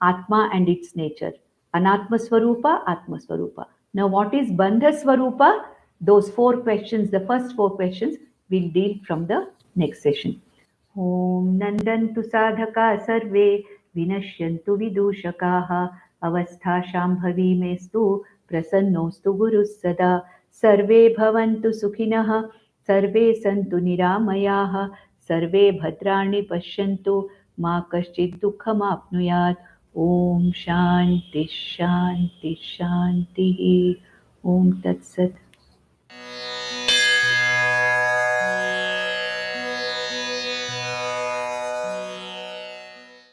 Atma and its nature. Anatma Swarupa, Atma Swarupa. Now, what is Bandha Swarupa? Those four questions, the first four questions, we'll deal from the next session. Om Nandantu Sadhaka Sarve Vinashyantu Vidushakaha Avastha Shambhavi Mestu Prasannostu Guru Sada Sarve Bhavantu Sukhinaha Sarve Santu Niramayaha Sarve Bhadrani Pashyantu मा कश्चित् दुःखमाप्नुयात्. ॐ शान्ति शान्ति शान्तिः. ॐ तत्सत्.